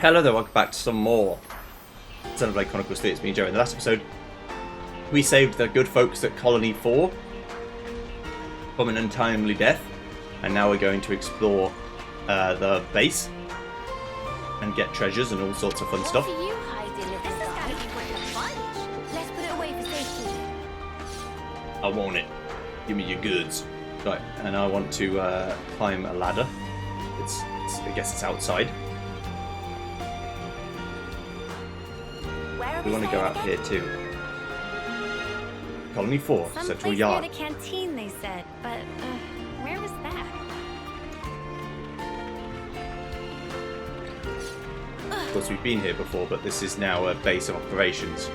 Hello there, welcome back to some more Xenoblade Chronicles 3. It's me, Joe. In the last episode, we saved the good folks at Colony 4 from an untimely death, and now we're going to explore the base and get treasures and all sorts of fun stuff. What are you hiding? This has got to be worth a bunch. Let's put it away for safety. I want it. Give me your goods. Right, and I want to climb a ladder. I guess it's outside. Where are We want to go out here too. Colony 4, Central Yard. Near the canteen, they said, but where was that? Of course, we've been here before, but this is now a base of operations.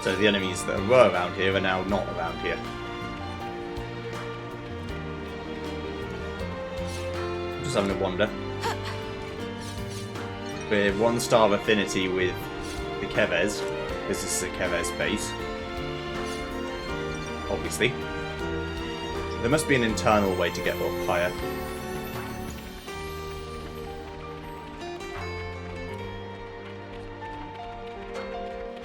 So the enemies that were around here are now not around here. Just having a wander. We're 1-star affinity with the Keves, because this is a Keves base. Obviously. There must be an internal way to get up higher.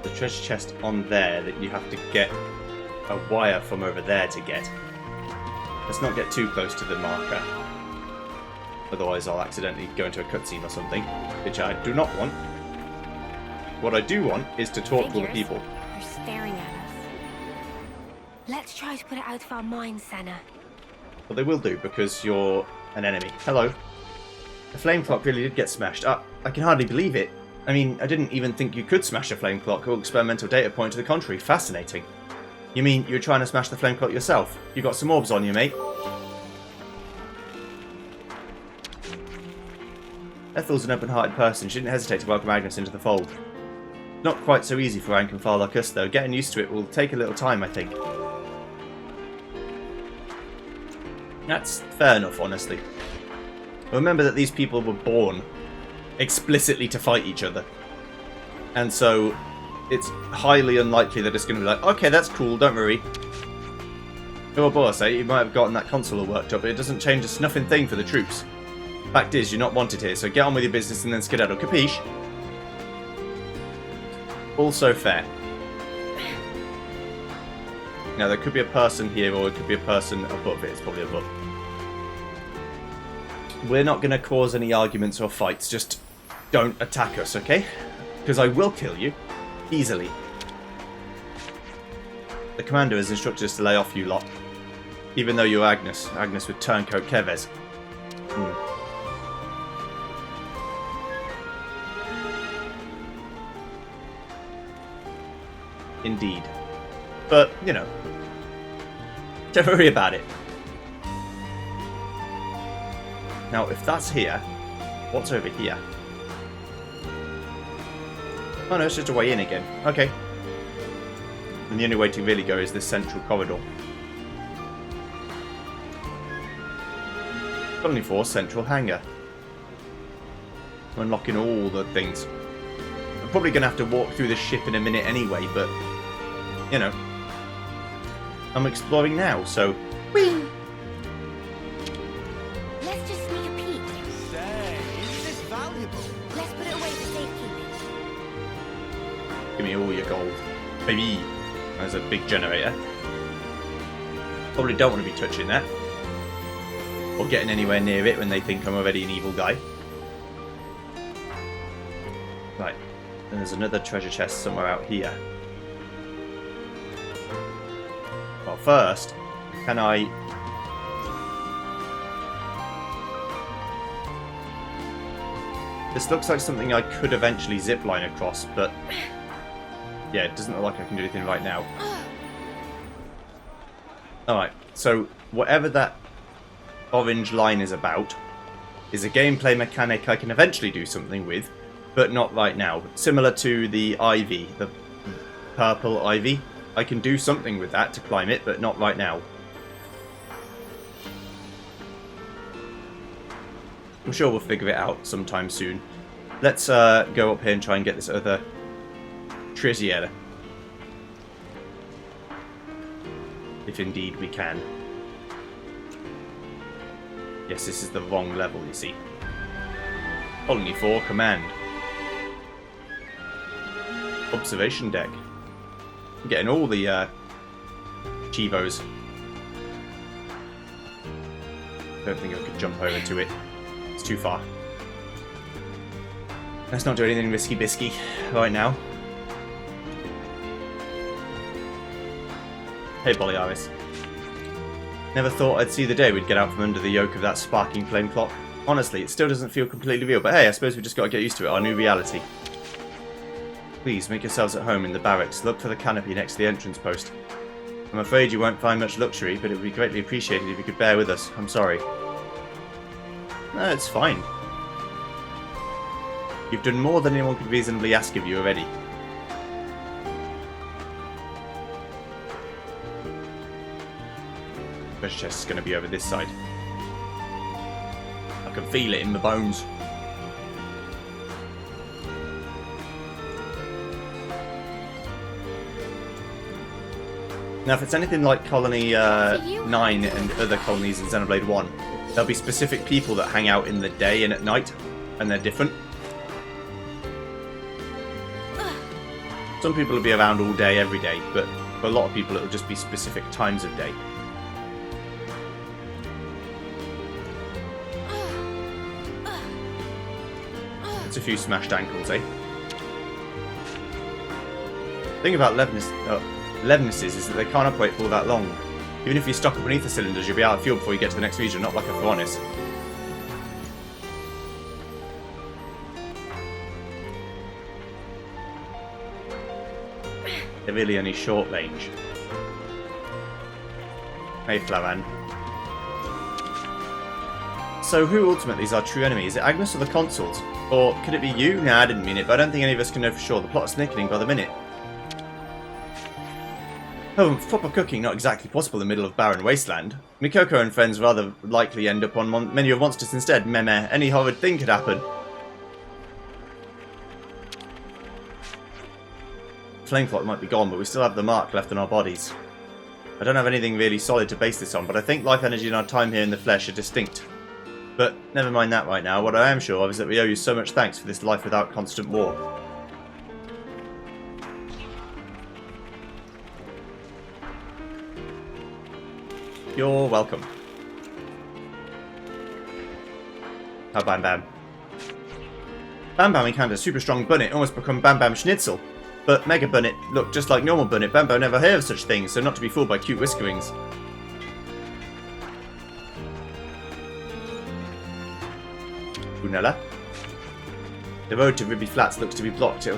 The treasure chest on there that you have to get a wire from over there to get. Let's not get too close to the marker. Otherwise I'll accidentally go into a cutscene or something, which I do not want. What I do want is to talk to all the people. They're staring at us. Let's try to put it out of our minds, Senna. Well, they will do, because you're an enemy. Hello. The flame clock really did get smashed. I can hardly believe it. I mean, I didn't even think you could smash a flame clock or experimental data point to the contrary. Fascinating. You mean you were trying to smash the flame clock yourself? You got some orbs on you, mate. Ethel's an open-hearted person. She didn't hesitate to welcome Agnes into the fold. Not quite so easy for rank and file like us, though. Getting used to it will take a little time, I think. That's fair enough, honestly. Remember that these people were born explicitly to fight each other. And so, it's highly unlikely that it's going to be like, okay, that's cool, don't worry. Oh, boss, you might have gotten that console all worked up, but it doesn't change a snuffing thing for the troops. Fact is, you're not wanted here, so get on with your business and then skedaddle. Capiche? Also fair. Now, there could be a person here, or it could be a person above it. It's probably above. We're not going to cause any arguments or fights. Just don't attack us, okay? Because I will kill you. Easily. The commander has instructed us to lay off you lot. Even though you're Agnes. Agnes with turncoat Keves. Indeed. But, you know, don't worry about it. Now, if that's here, what's over here? Oh no, it's just a way in again. Okay. And the only way to really go is this central corridor. Colony 4 Central Hangar. I'm unlocking all the things. I'm probably going to have to walk through the ship in a minute anyway, but you know, I'm exploring now, so. Whee! Let's just sneak a peek. Say, is this valuable? Let's put it away for safekeeping. Give me all your gold. Baby! There's a big generator. Probably don't want to be touching that. Or getting anywhere near it when they think I'm already an evil guy. Right. And there's another treasure chest somewhere out here. Well, first, can I... This looks like something I could eventually zipline across, but... Yeah, it doesn't look like I can do anything right now. Alright, so whatever that orange line is about is a gameplay mechanic I can eventually do something with, but not right now. Similar to the ivy, the purple ivy. I can do something with that to climb it, but not right now. I'm sure we'll figure it out sometime soon. Let's go up here and try and get this other treasure. If indeed we can. Yes, this is the wrong level, you see. Colony 4 command. Observation deck. I'm getting all the Chivos. Don't think I could jump over to it. It's too far. Let's not do anything risky bisky right now. Hey Boliaris. Never thought I'd see the day we'd get out from under the yoke of that sparking flame clock. Honestly, it still doesn't feel completely real, but hey, I suppose we just got to get used to it, our new reality. Please, make yourselves at home in the barracks. Look for the canopy next to the entrance post. I'm afraid you won't find much luxury, but it would be greatly appreciated if you could bear with us. I'm sorry. No, it's fine. You've done more than anyone could reasonably ask of you already. Treasure chest is going to be over this side. I can feel it in my bones. Now, if it's anything like Colony 9 and other colonies in Xenoblade 1, there'll be specific people that hang out in the day and at night, and they're different. Some people will be around all day, every day, but for a lot of people it'll just be specific times of day. It's a few smashed ankles, eh? The thing about Levenesses is that they can't operate for all that long. Even if you stock up beneath the cylinders, you'll be out of fuel before you get to the next region, not like a Thronis. They're really only short range. Hey, Flavan. So who ultimately is our true enemy? Is it Agnes or the consuls? Or could it be you? Nah, I didn't mean it, but I don't think any of us can know for sure. The plot's thickening by the minute. Oh, proper cooking not exactly possible in the middle of barren wasteland. Mikoko and friends rather likely end up on menu of monsters instead. Meh meh, any horrid thing could happen. Flame clock might be gone, but we still have the mark left on our bodies. I don't have anything really solid to base this on, but I think life energy and our time here in the flesh are distinct. But never mind that right now. What I am sure of is that we owe you so much thanks for this life without constant war. You're welcome. Oh, Bam Bam. Bam Bam encountered a super strong bunnet, almost become Bam Bam Schnitzel. But Mega Bunnet looked just like normal bunnet. Bam Bam never heard of such things, so not to be fooled by cute whiskerings. Brunella. The road to Ribby Flats looks to be blocked. It'll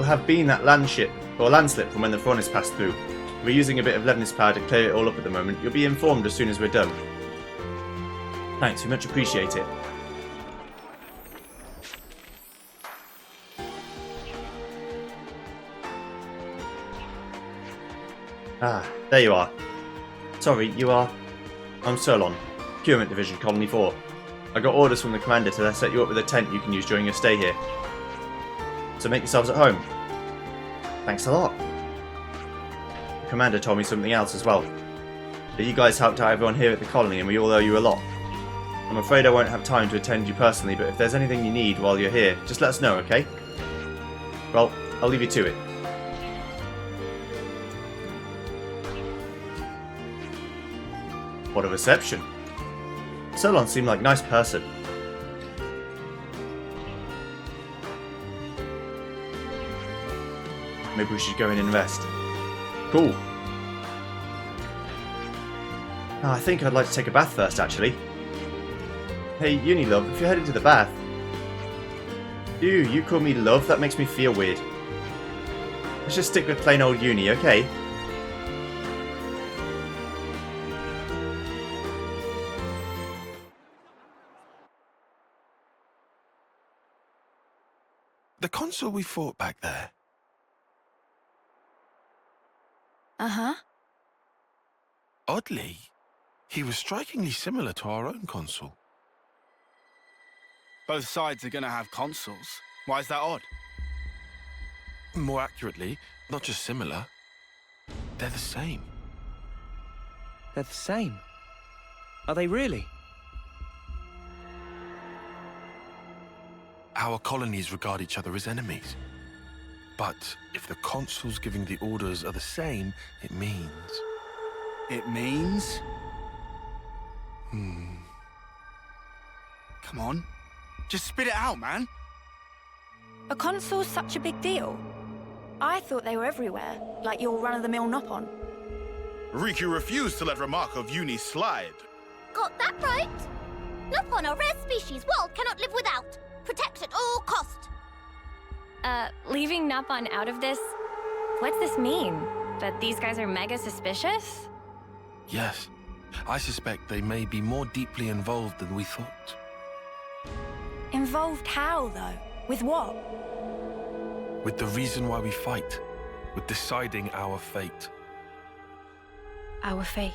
have been that landslip from when the Thronis passed through. We're using a bit of Levenis power to clear it all up at the moment. You'll be informed as soon as we're done. Thanks, we much appreciate it. Ah, there you are. Sorry, you are... I'm Solon, Procurement Division, Colony 4. I got orders from the commander to set you up with a tent you can use during your stay here. So make yourselves at home. Thanks a lot. The commander told me something else as well. That you guys helped out everyone here at the colony and we all owe you a lot. I'm afraid I won't have time to attend you personally, but if there's anything you need while you're here, just let us know, okay? Well, I'll leave you to it. What a reception. Solon seemed like a nice person. Maybe we should go in and rest. Cool. Oh, I think I'd like to take a bath first, actually. Hey, Uni Love, if you're heading to the bath... Ew, you call me Love? That makes me feel weird. Let's just stick with plain old Uni, okay? The consul we fought back there. Uh-huh. Oddly, he was strikingly similar to our own consul. Both sides are gonna have consuls. Why is that odd? More accurately, not just similar. They're the same. They're the same. Are they really? our colonies regard each other as enemies. But if the consuls giving the orders are the same, it means... It means? Come on. Just spit it out, man. Are consoles such a big deal? I thought they were everywhere, like your run-of-the-mill Nopon. Riku refused to let remark of uni slide. Got that right? Nopon, a rare species world cannot live without. Protect at all cost. Leaving Nopon out of this, what's this mean? That these guys are mega suspicious? Yes, I suspect they may be more deeply involved than we thought. Involved how, though? With what? With the reason why we fight, with deciding our fate. Our fate.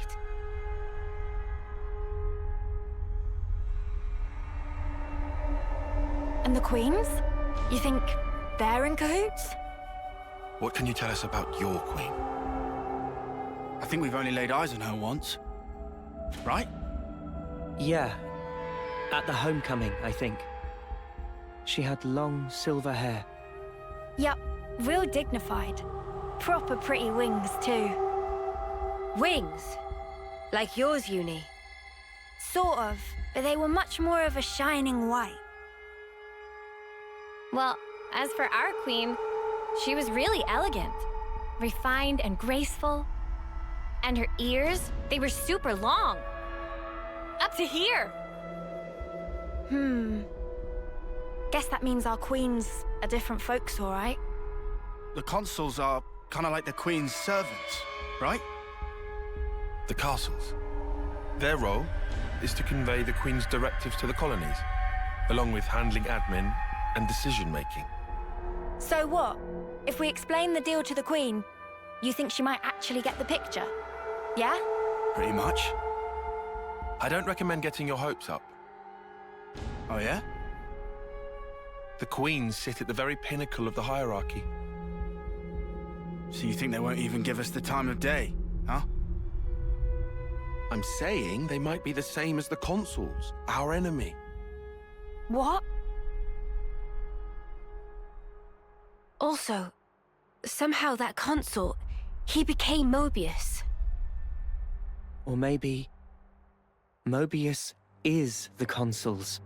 And the Queens? You think they're in cahoots? What can you tell us about your queen? I think we've only laid eyes on her once. Right? Yeah. At the homecoming, I think. She had long silver hair. Yup, real dignified. Proper pretty wings, too. Wings? Like yours, Uni? Sort of, but they were much more of a shining white. Well, as for our queen, she was really elegant. Refined and graceful. And her ears, they were super long. Up to here. Guess that means our queen's a different folks, all right? The consuls are kind of like the Queen's servants, right? The castles. Their role is to convey the Queen's directives to the colonies, along with handling admin and decision-making. So what? If we explain the deal to the Queen, you think she might actually get the picture? Yeah? Pretty much. I don't recommend getting your hopes up. Oh, yeah? The Queens sit at the very pinnacle of the hierarchy. So you think they won't even give us the time of day, huh? I'm saying they might be the same as the consuls, our enemy. What? Also, somehow that consul, he became Moebius. Or maybe... Moebius is the consuls.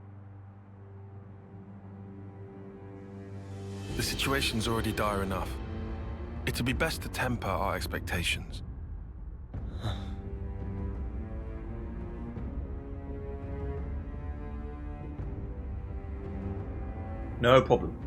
The situation's already dire enough. It'd be best to temper our expectations. No problem.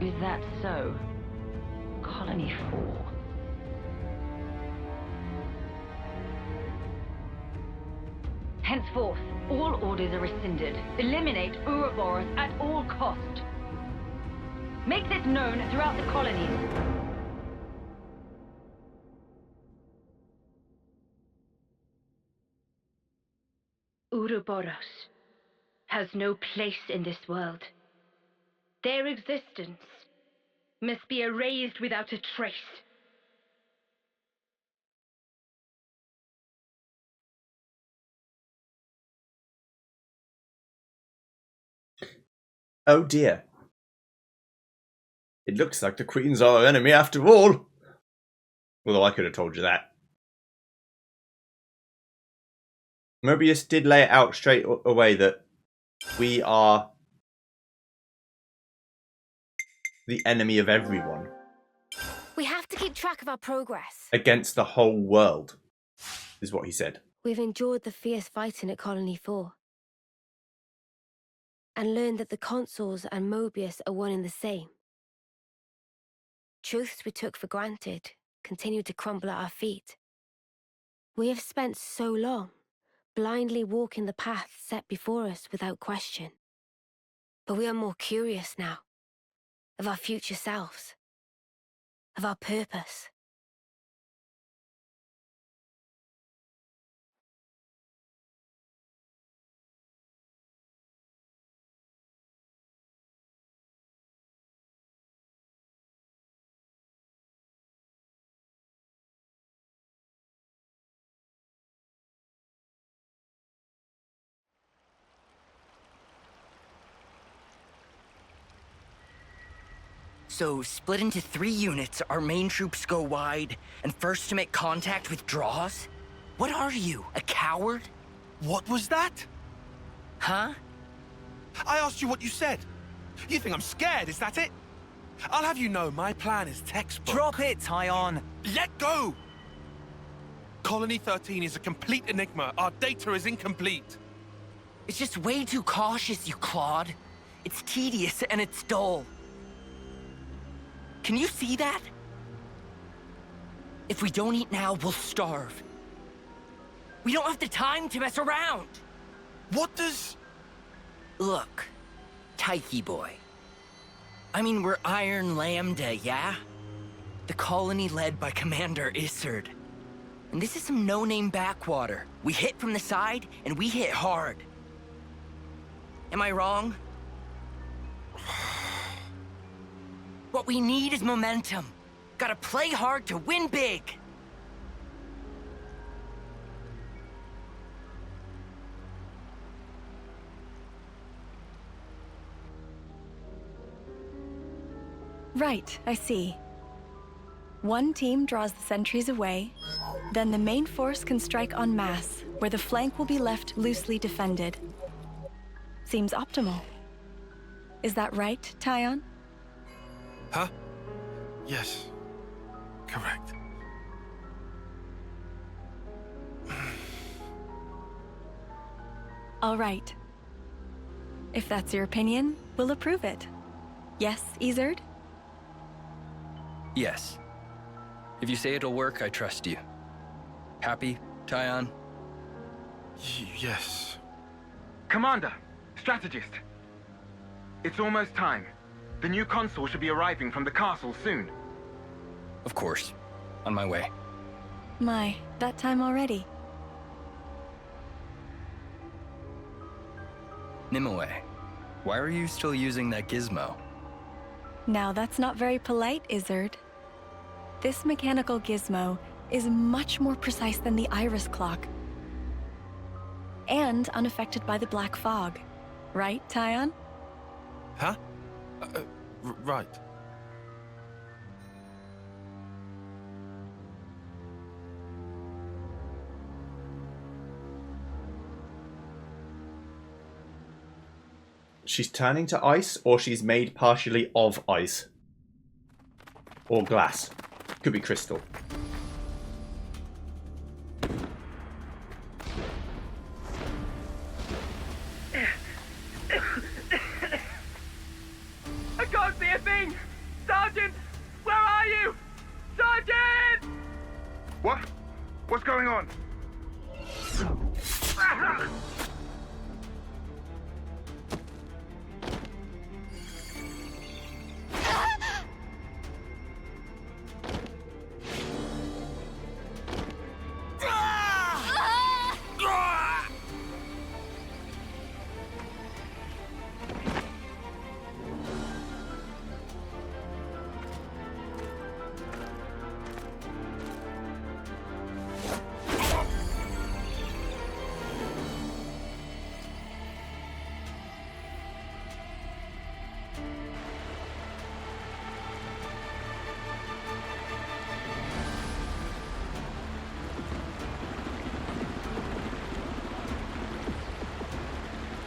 Is that so? Colony 4. Henceforth, all orders are rescinded. Eliminate Ouroboros at all cost. Make this known throughout the colonies. Ouroboros has no place in this world. Their existence must be erased without a trace. Oh dear. It looks like the Queen's our enemy after all. Although I could have told you that. Moebius did lay it out straight away that we are the enemy of everyone. We have to keep track of our progress. Against the whole world, is what he said. We've endured the fierce fighting at Colony 4. And learned that the consuls and Moebius are one and the same. Truths we took for granted continue to crumble at our feet. We have spent so long blindly walking the path set before us without question. But we are more curious now, of our future selves, of our purpose. So, split into 3 units, our main troops go wide, and first to make contact withdraws? What are you, a coward? What was that? Huh? I asked you what you said. You think I'm scared, is that it? I'll have you know my plan is textbook. Drop it, Tyon! Let go! Colony 13 is a complete enigma. Our data is incomplete. It's just way too cautious, you clod. It's tedious and it's dull. Can you see that? If we don't eat now, we'll starve. We don't have the time to mess around. What does... Look, Tyche boy. I mean, we're Iron Lambda, yeah? The colony led by Commander Isard. And this is some no-name backwater. We hit from the side, and we hit hard. Am I wrong? What we need is momentum. Gotta play hard to win big. Right, I see. One team draws the sentries away, then the main force can strike en masse, where the flank will be left loosely defended. Seems optimal. Is that right, Tyon? Huh? Yes. Correct. All right. If that's your opinion, we'll approve it. Yes, Isard? Yes. If you say it'll work, I trust you. Happy, Tyon? Yes. Commander, strategist. It's almost time. The new consul should be arriving from the castle soon. Of course. On my way. My, that time already. Nimue, why are you still using that gizmo? Now that's not very polite, Isard. This mechanical gizmo is much more precise than the iris clock. And unaffected by the black fog. Right, Tyon? Huh? Right. She's turning to ice, or she's made partially of ice. Or glass. Could be crystal. I can't see a thing! Sergeant! Where are you? Sergeant! What? What's going on?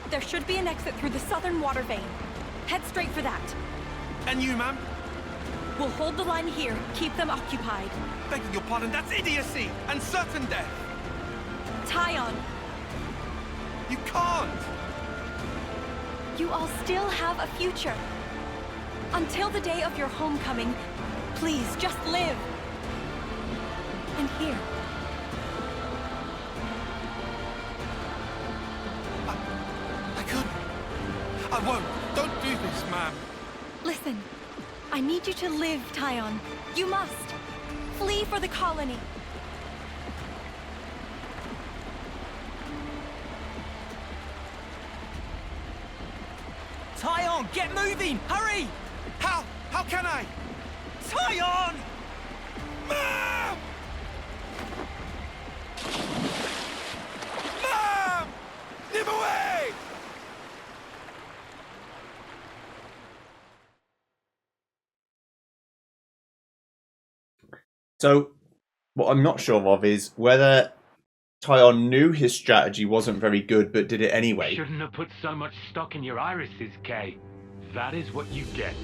There should be an exit through the southern water vein. Head straight for that. And you, ma'am? We'll hold the line here, keep them occupied. Begging your pardon, that's idiocy and certain death. Tyon, You can't. you all still have a future. Until the day of your homecoming, please just live. And here. I couldn't. I won't. Don't do this, ma'am. Listen, I need you to live, Tyon. You must. Flee for the colony. Tyon, get moving! Hurry! How? How can I? Tyon! Ma'am! Ma'am! Nimue! So, what I'm not sure of is whether Tyon knew his strategy wasn't very good, but did it anyway. Shouldn't have put so much stock in your irises, Kay. That is what you get.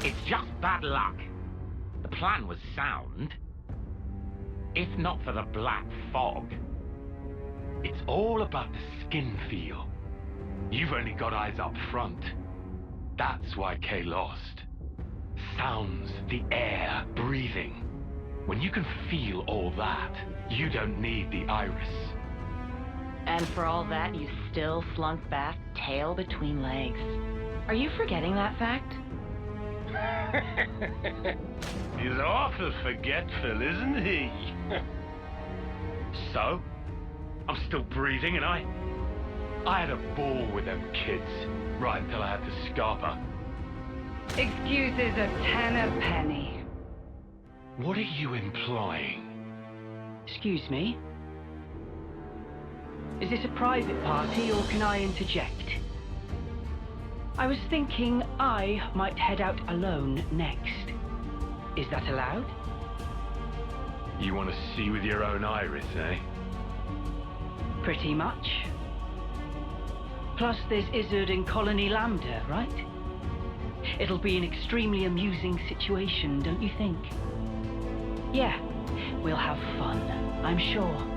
It's just bad luck. The plan was sound. If not for the black fog. It's all about the skin feel. You've only got eyes up front. That's why Kay lost. Sounds, the air, breathing. When you can feel all that, you don't need the iris. And for all that, you still slunk back, tail between legs. Are you forgetting that fact? He's awful forgetful, isn't he? So, I'm still breathing, and I had a ball with them kids, right until I had to scarper. Excuses a penny. What are you implying? Excuse me? Is this a private party, or can I interject? I was thinking I might head out alone next. Is that allowed? You want to see with your own iris, eh? Pretty much. Plus there's Izzard and Colony Lambda, right? It'll be an extremely amusing situation, don't you think? Yeah, we'll have fun, I'm sure.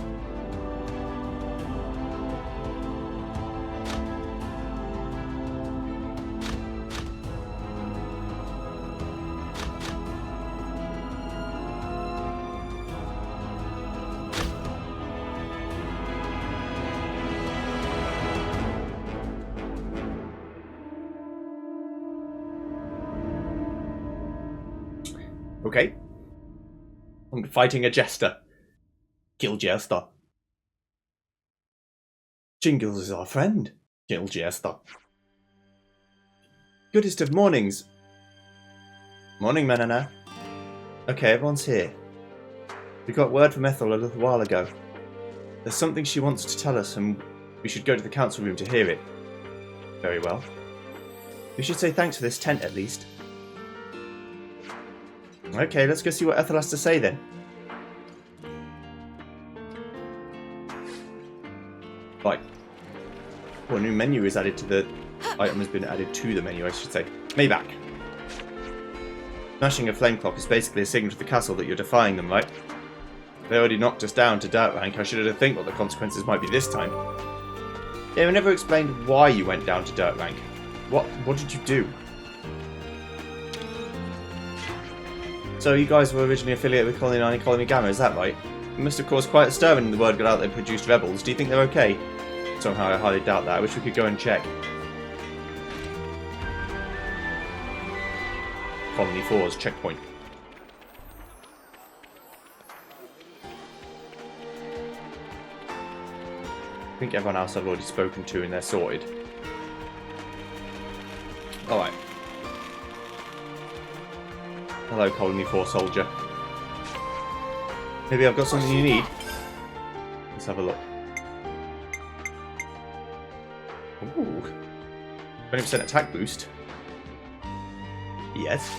Okay. I'm fighting a jester. Kill jester. Jingles is our friend. Kill jester. Goodest of mornings. Morning, Manana. Okay, everyone's here. We got word from Ethel a little while ago. There's something she wants to tell us, and we should go to the council room to hear it. Very well. We should say thanks for this tent, at least. Okay, let's go see what Ethel has to say then. Right. Well, a new menu is added to the... item has been added to the menu, I should say. Mayback. Smashing a flame clock is basically a signal to the castle that you're defying them, right? They already knocked us down to dirt rank. I should have think what the consequences might be this time. Yeah, we never explained why you went down to dirt rank. What did you do? So you guys were originally affiliated with Colony 9 and Colony Gamma, is that right? It must have caused quite a stir when the word got out they produced rebels. Do you think they're okay? Somehow I highly doubt that. I wish we could go and check. Colony 4's checkpoint. I think everyone else I've already spoken to and they're sorted. Alright. Hello, Colony 4 soldier. Maybe I've got something you need. Let's have a look. Ooh. 20% attack boost. Yes.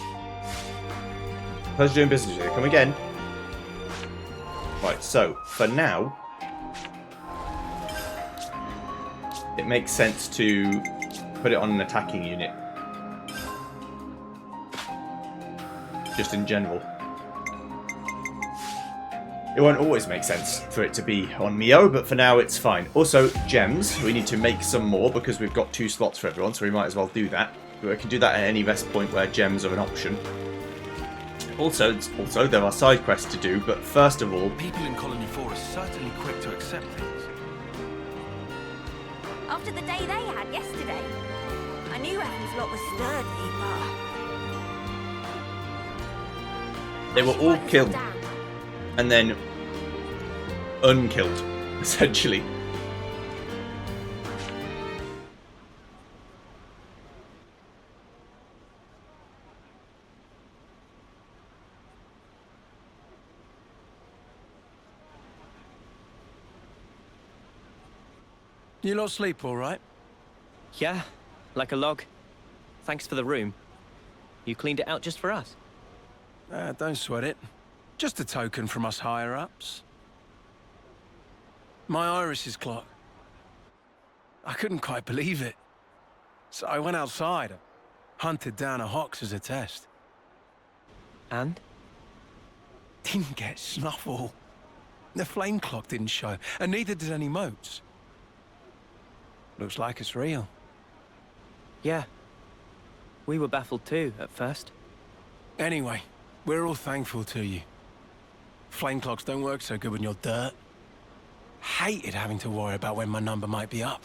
Pleasure doing business with you. Come again. Right, so, for now, it makes sense to put it on an attacking unit. Just in general. It won't always make sense for it to be on Mio, but for now it's fine. Also, gems. We need to make some more because we've got 2 slots for everyone, so we might as well do that. We can do that at any rest point where gems are an option. Also, there are side quests to do, but first of all... People in Colony 4 are certainly quick to accept things. After the day they had yesterday, I knew Ethel's lot was sturdy, but... They were all killed. And then... unkilled, essentially. You lot sleep all right? Yeah, like a log. Thanks for the room. You cleaned it out just for us. Don't sweat it. Just a token from us higher-ups. My iris's clock. I couldn't quite believe it. So I went outside and hunted down a Hox as a test. And? Didn't get snuffle. The flame clock didn't show, and neither did any motes. Looks like it's real. Yeah. We were baffled too, at first. Anyway, we're all thankful to you. Flame clocks don't work so good when you're dirt. Hated having to worry about when my number might be up.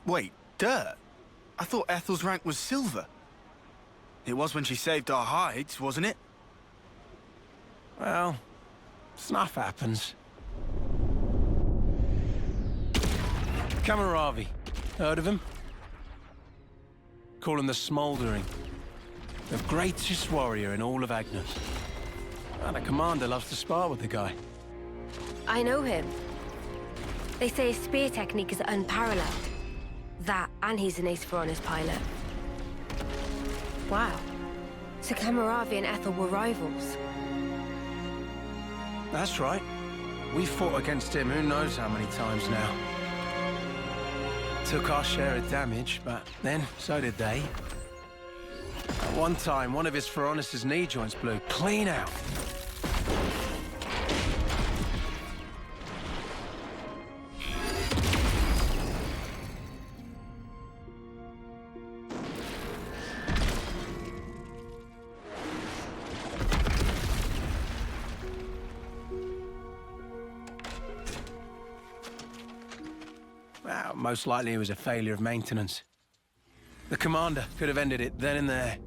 Wait, dirt? I thought Ethel's rank was silver. It was when she saved our hides, wasn't it? Well, stuff happens. Kamaravi, heard of him? Call him the Smouldering. The greatest warrior in all of Agnes. And the commander loves to spar with the guy. I know him. They say his spear technique is unparalleled. That, and he's an ace for honest pilot. Wow. So Kamaravi and Ethel were rivals. That's right. We fought against him who knows how many times now. Took our share of damage, but then so did they. At one time, one of his Feronis' knee joints blew clean out. Well, most likely it was a failure of maintenance. The commander could have ended it then and there.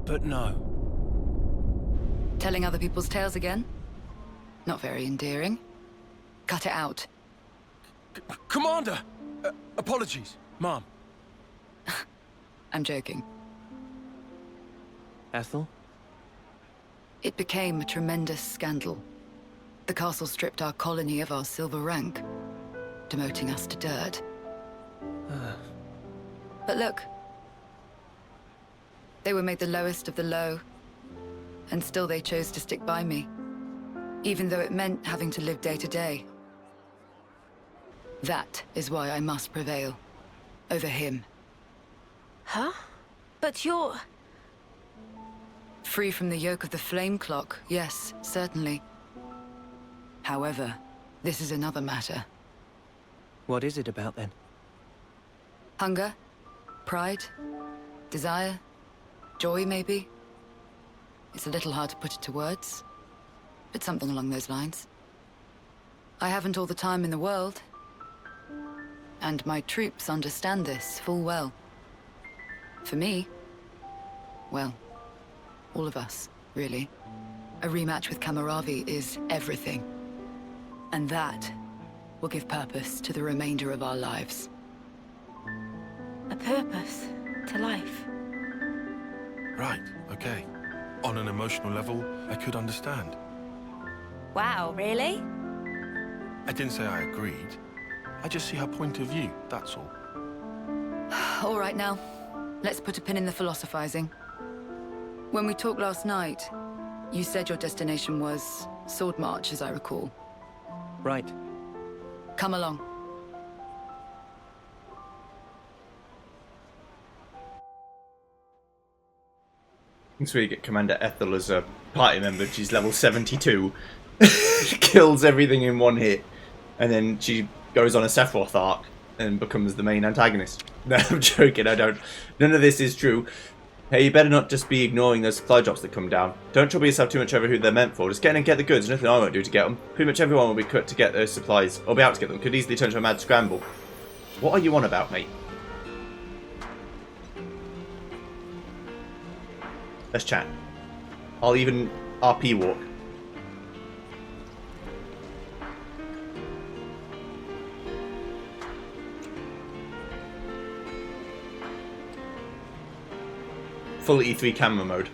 But no. Telling other people's tales again? Not very endearing. Cut it out. Commander! Apologies, Mom. I'm joking. Ethel? It became a tremendous scandal. The castle stripped our colony of our silver rank, demoting us to dirt. But look. They were made the lowest of the low, and still they chose to stick by me, even though it meant having to live day to day. That is why I must prevail over him. Huh? But you're... Free from the yoke of the flame clock, yes, certainly. However, this is another matter. What is it about then? Hunger? Pride? Desire? Joy, maybe? It's a little hard to put it to words, but something along those lines. I haven't all the time in the world, and my troops understand this full well. For me, well, all of us, really. A rematch with Kamaravi is everything. And that will give purpose to the remainder of our lives. A purpose to life. Right, okay. On an emotional level, I could understand. Wow, really? I didn't say I agreed. I just see her point of view, that's all. All right now, let's put a pin in the philosophizing. When we talked last night, you said your destination was Sword March, as I recall. Right. Come along. So we get Commander Ethel as a party member. She's level 72. Kills everything in one hit. And then she goes on a Sephiroth arc and becomes the main antagonist. No, I'm joking, I don't. None of this is true. Hey, you better not just be ignoring those supply drops that come down. Don't trouble yourself too much over who they're meant for. Just get in and get the goods. Nothing I won't do to get them. Pretty much everyone will be cut to get those supplies, or be out to get them. Could easily turn to a mad scramble. What are you on about, mate? Let's chat. I'll even RP walk. Full E3 camera mode.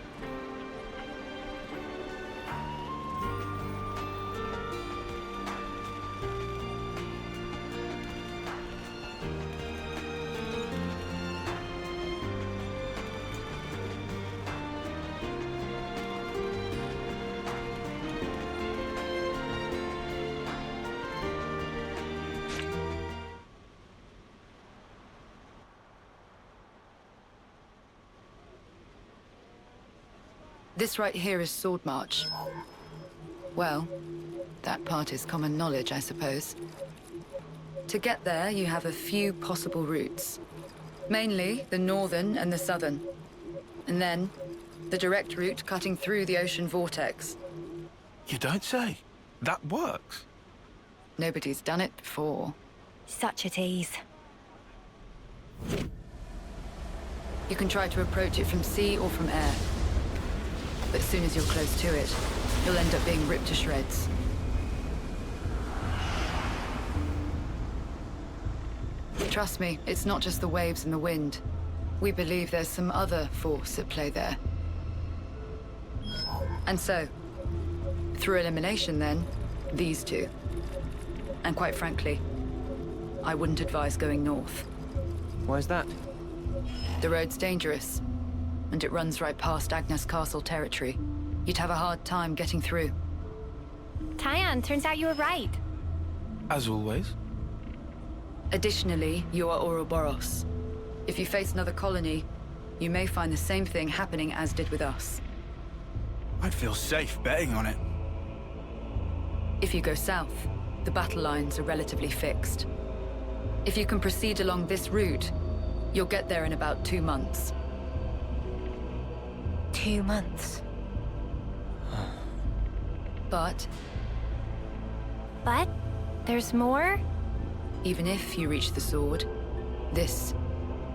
This right here is Sword March. Well, that part is common knowledge, I suppose. To get there, you have a few possible routes. Mainly the northern and the southern. And then, the direct route cutting through the ocean vortex. You don't say. That works. Nobody's done it before. Such a tease. You can try to approach it from sea or from air. But as soon as you're close to it, you'll end up being ripped to shreds. Trust me, it's not just the waves and the wind. We believe there's some other force at play there. And so, through elimination then, these two. And quite frankly, I wouldn't advise going north. Why's that? The road's dangerous, and it runs right past Agnes Castle territory. You'd have a hard time getting through. Tyon, turns out you were right. As always. Additionally, you are Ouroboros. If you face another colony, you may find the same thing happening as did with us. I'd feel safe betting on it. If you go south, the battle lines are relatively fixed. If you can proceed along this route, you'll get there in about 2 months. 2 months? But there's more? even if you reach the sword, this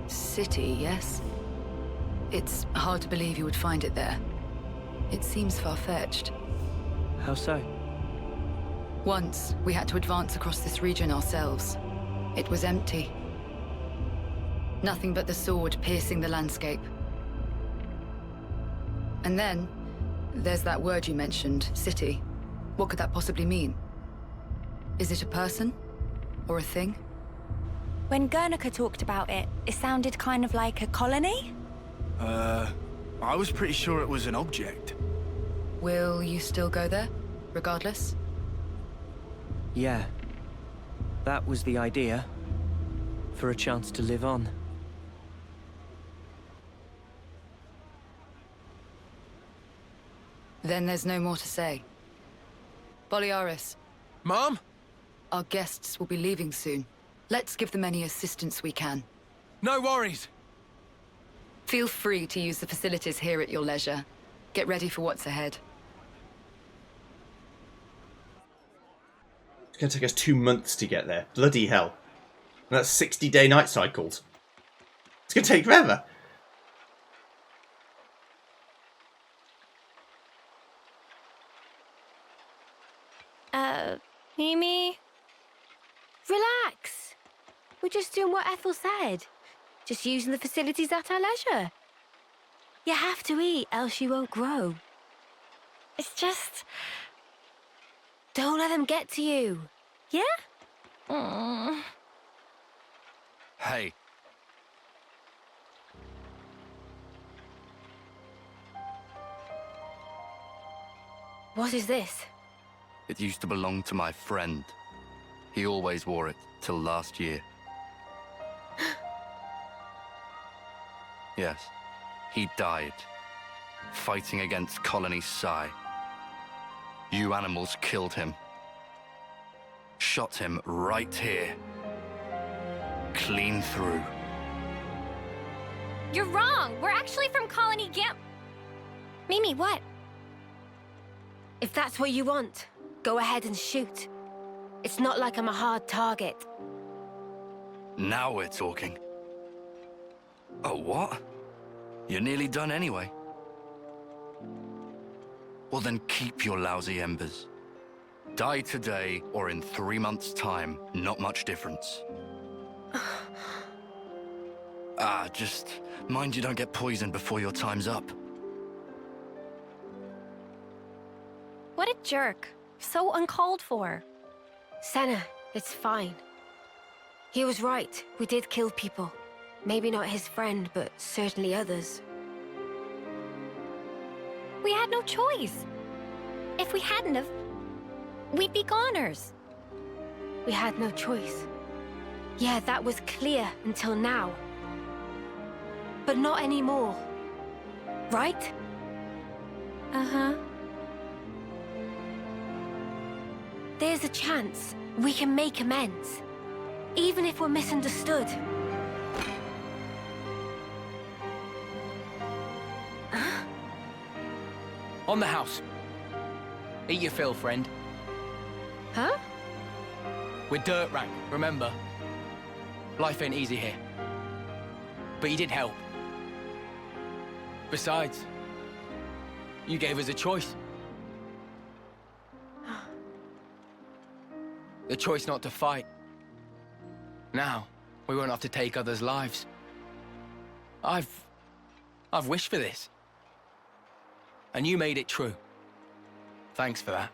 city, yes? It's hard to believe you would find it there. It seems far-fetched. How so? Once, we had to advance across this region ourselves. It was empty. Nothing but the sword piercing the landscape. And then, there's that word you mentioned, city. What could that possibly mean? Is it a person? Or a thing? When Guernica talked about it, it sounded kind of like a colony? I was pretty sure it was an object. Will you still go there, regardless? Yeah. That was the idea. For a chance to live on. Then there's no more to say. Boliaris. Mom? Our guests will be leaving soon. Let's give them any assistance we can. No worries. Feel free to use the facilities here at your leisure. Get ready for what's ahead. It's going to take us 2 months to get there. Bloody hell. And that's 60-day night cycles. It's going to take forever. Mimi? Relax. We're just doing what Ethel said. Just using the facilities at our leisure. You have to eat, else you won't grow. It's just... Don't let them get to you. Yeah? Hey. What is this? It used to belong to my friend. He always wore it till last year. Yes, he died, fighting against Colony Psi. You animals killed him. Shot him right here. Clean through. You're wrong. We're actually from Colony Gam... Mimi, what? If that's what you want, go ahead and shoot. It's not like I'm a hard target. Now we're talking. Oh, what? You're nearly done anyway. Well then keep your lousy embers. Die today or in 3 months' time, not much difference. Just mind you don't get poisoned before your time's up. What a jerk. So uncalled for. Senna, it's fine. He was right. We did kill people. Maybe not his friend, but certainly others. We had no choice. If we hadn't have, we'd be goners. We had no choice. Yeah, that was clear until now. But not anymore. Right? Uh-huh. There's a chance we can make amends, even if we're misunderstood. On the house. Eat your fill, friend. Huh? We're dirt rank, remember? Life ain't easy here. But you did help. Besides, you gave us a choice. The choice not to fight. Now, we won't have to take others' lives. I've wished for this. And you made it true. Thanks for that.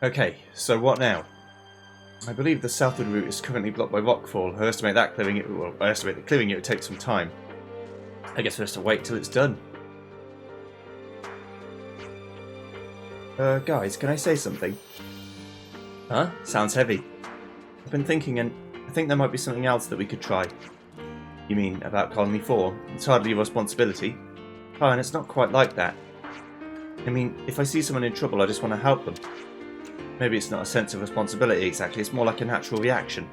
Okay, so what now? I believe the southward route is currently blocked by rockfall. I estimate that clearing it would take some time. I guess we'll have to wait till it's done. Guys, can I say something? Huh? Sounds heavy. I've been thinking, and I think there might be something else that we could try. You mean about Colony 4? It's hardly your responsibility. Oh, and it's not quite like that. I mean, if I see someone in trouble, I just want to help them. Maybe it's not a sense of responsibility exactly, it's more like a natural reaction.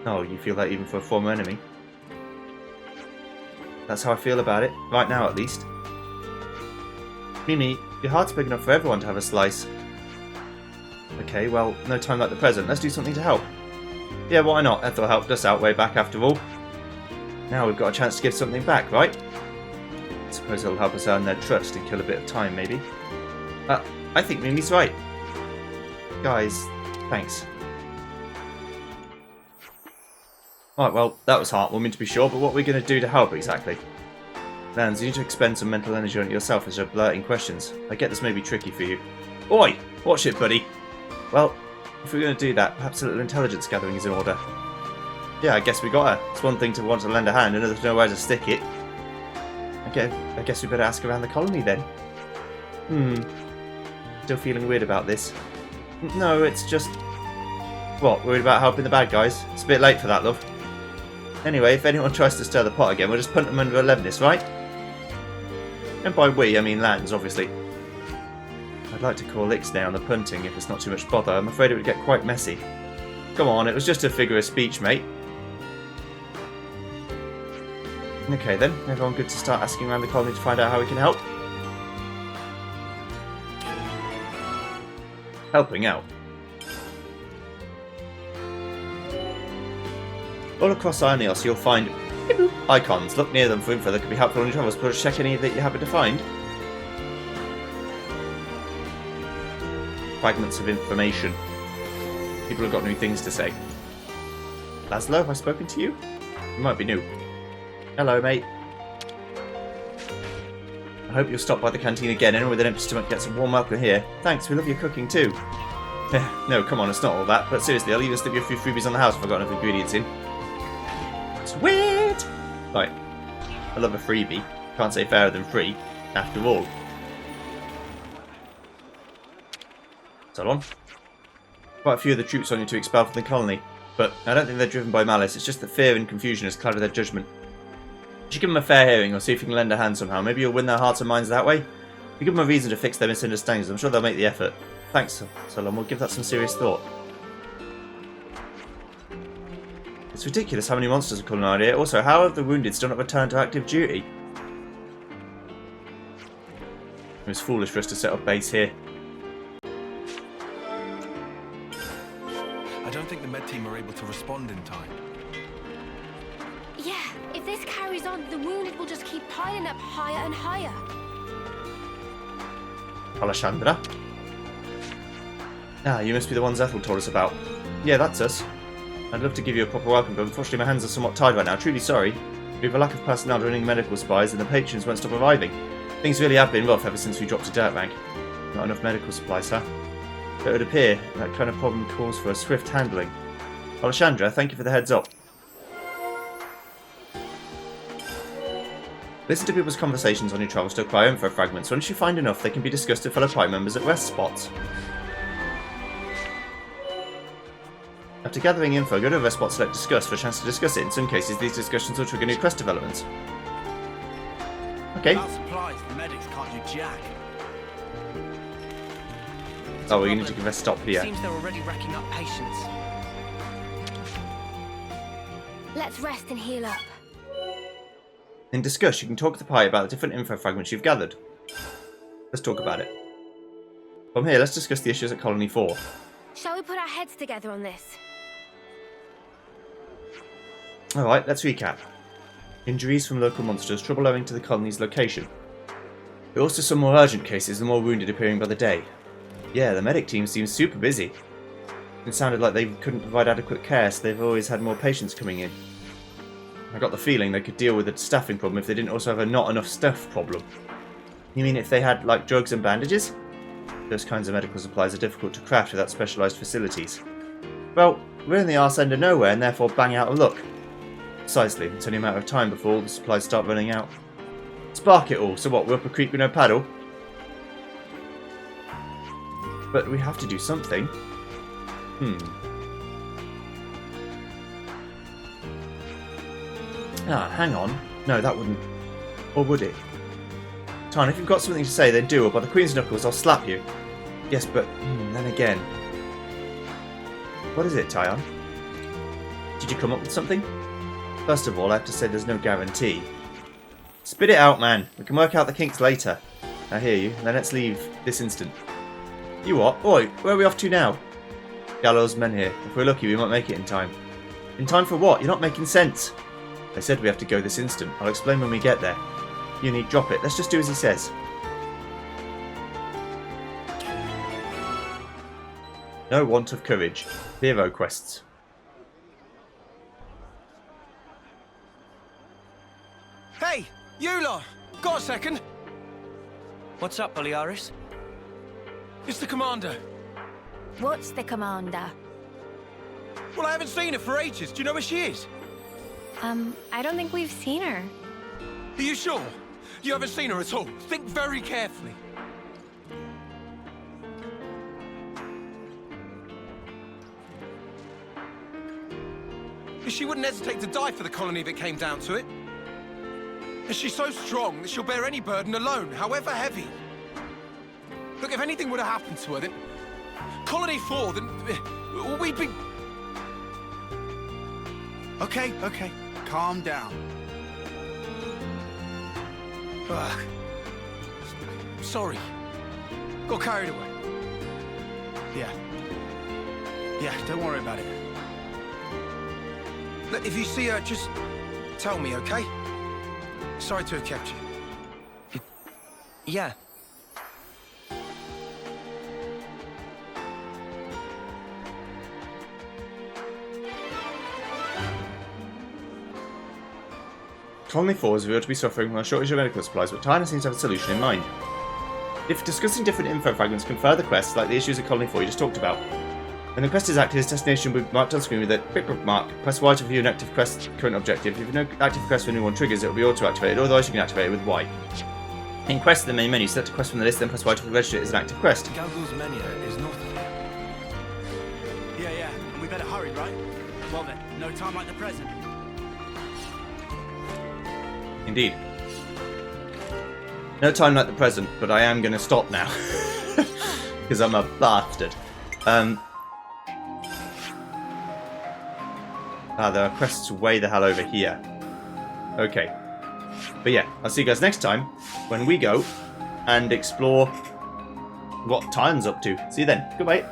Oh, you feel that even for a former enemy? That's how I feel about it, right now at least. Mimi, your heart's big enough for everyone to have a slice. Okay, well, no time like the present, let's do something to help. Yeah, why not? Ethel helped us out way back after all. Now we've got a chance to give something back, right? I suppose it'll help us earn their trust and kill a bit of time, maybe. I think Mimi's right. Guys, thanks. Alright, well, that was heartwarming to be sure, but what are we going to do to help exactly? Lance, you need to expend some mental energy on it yourself as you're blurting questions. I get this may be tricky for you. Oi! Watch it, buddy! Well, if we're going to do that, perhaps a little intelligence gathering is in order. Yeah, I guess we got her. It's one thing to want to lend a hand, another to know where to stick it. I guess we better ask around the colony then. Still feeling weird about this. No, it's just... What, worried about helping the bad guys? It's a bit late for that, love. Anyway, if anyone tries to stir the pot again, we'll just punt them under 11th, right? And by we, I mean Lands, obviously. I'd like to call Ixnay on the punting if it's not too much bother. I'm afraid it would get quite messy. Come on, it was just a figure of speech, mate. Okay then, everyone good to start asking around the colony to find out how we can help? Helping out. All across Ionios you'll find icons. Look near them for info that could be helpful on your travels, but check any that you happen to find. Fragments of information. People have got new things to say. Laszlo, have I spoken to you? You might be new. Hello, mate. I hope you'll stop by the canteen again. Anyone with an empty stomach gets some warm welcome here. Thanks, we love your cooking too. No, come on, it's not all that. But seriously, I'll even slip you a few freebies on the house if I've got enough ingredients in. Sweet! Right. I love a freebie. Can't say fairer than free, after all. So on. Quite a few of the troops on you to expel from the colony, but I don't think they're driven by malice. It's just that fear and confusion has clouded their judgment. You should give them a fair hearing or see if you can lend a hand somehow. Maybe you'll win their hearts and minds that way. If you give them a reason to fix their misunderstandings, I'm sure they'll make the effort. Thanks, Solon. We'll give that some serious thought. It's ridiculous how many monsters are calling out here. Also, how have the wounded still not returned to active duty? It was foolish for us to set up base here. I don't think the med team are able to respond in time. Yeah, if this carries on, the wounded will just keep piling up higher and higher. Alessandra? Ah, you must be the ones Ethel told us about. Yeah, that's us. I'd love to give you a proper welcome, but unfortunately my hands are somewhat tied right now. Truly sorry. We have a lack of personnel running medical supplies, and the patrons won't stop arriving. Things really have been rough ever since we dropped to dirt rank. Not enough medical supplies, huh? But it would appear that kind of problem calls for a swift handling. Alessandra, thank you for the heads up. Listen to people's conversations on your travels to acquire info fragments. Once you find enough, they can be discussed with fellow party members at rest spots. After gathering info, go to a rest spot, select Discuss for a chance to discuss it. In some cases, these discussions will trigger new quest developments. Okay. Without supplies, the medics can't do jack. Oh, we need to give a stop here. Seems they're already racking up patients. Let's rest and heal up. In Discuss, you can talk to the party about the different info fragments you've gathered. Let's talk about it. From here, let's discuss the issues at Colony 4. Shall we put our heads together on this? Alright, let's recap. Injuries from local monsters, trouble owing to the colony's location. There are also some more urgent cases and more wounded appearing by the day. Yeah, the medic team seems super busy. It sounded like they couldn't provide adequate care, so they've always had more patients coming in. I got the feeling they could deal with a staffing problem if they didn't also have a not enough stuff problem. You mean if they had, like, drugs and bandages? Those kinds of medical supplies are difficult to craft without specialised facilities. Well, we're in the arse end of nowhere and therefore bang out of luck. Precisely, it's only a matter of time before all the supplies start running out. Spark it all, so what, we're up a creek with no paddle? But we have to do something. Ah, hang on. No, that wouldn't. Or would it? Tyan, if you've got something to say, then do, or by the Queen's knuckles, I'll slap you. Yes, but then again. What is it, Tyan? Did you come up with something? First of all, I have to say there's no guarantee. Spit it out, man. We can work out the kinks later. I hear you. Then let's leave this instant. You what? Oi, where are we off to now? Gallows men here. If we're lucky, we might make it in time. In time for what? You're not making sense. I said we have to go this instant. I'll explain when we get there. You need drop it. Let's just do as he says. No want of courage. Hero quests. Hey, you lot! Got a second? What's up, Boliaris? It's the commander. What's the commander? Well, I haven't seen her for ages. Do you know where she is? I don't think we've seen her. Are you sure? You haven't seen her at all? Think very carefully. She wouldn't hesitate to die for the colony if it came down to it. And she's so strong that she'll bear any burden alone, however heavy. Look, if anything would have happened to her, then... Colony 4, then... we'd be... Okay. Calm down. Ugh. Sorry. Got carried away. Yeah, don't worry about it. Look, if you see her, just tell me, okay? Sorry to have kept you. Yeah. Colony 4 is revealed to be suffering from a shortage of medical supplies, but Tyner seems to have a solution in mind. If discussing different info fragments can further quests like the issues at Colony 4 you just talked about, when the quest is active, its destination will be marked on screen with a quick mark. Press Y to view an active quest current objective. If no active quest when a new one triggers, it will be auto-activated, otherwise you can activate it with Y. In quest in the main menu, select a quest from the list, then press Y to register it as an active quest. Galgul's menu is north of here. Yeah, we better hurry, right? Well then, no time like the present. Indeed. No time like the present, but I am going to stop now. Because I'm a bastard. There are quests way the hell over here. Okay. But yeah, I'll see you guys next time when we go and explore what Tyan's up to. See you then. Goodbye.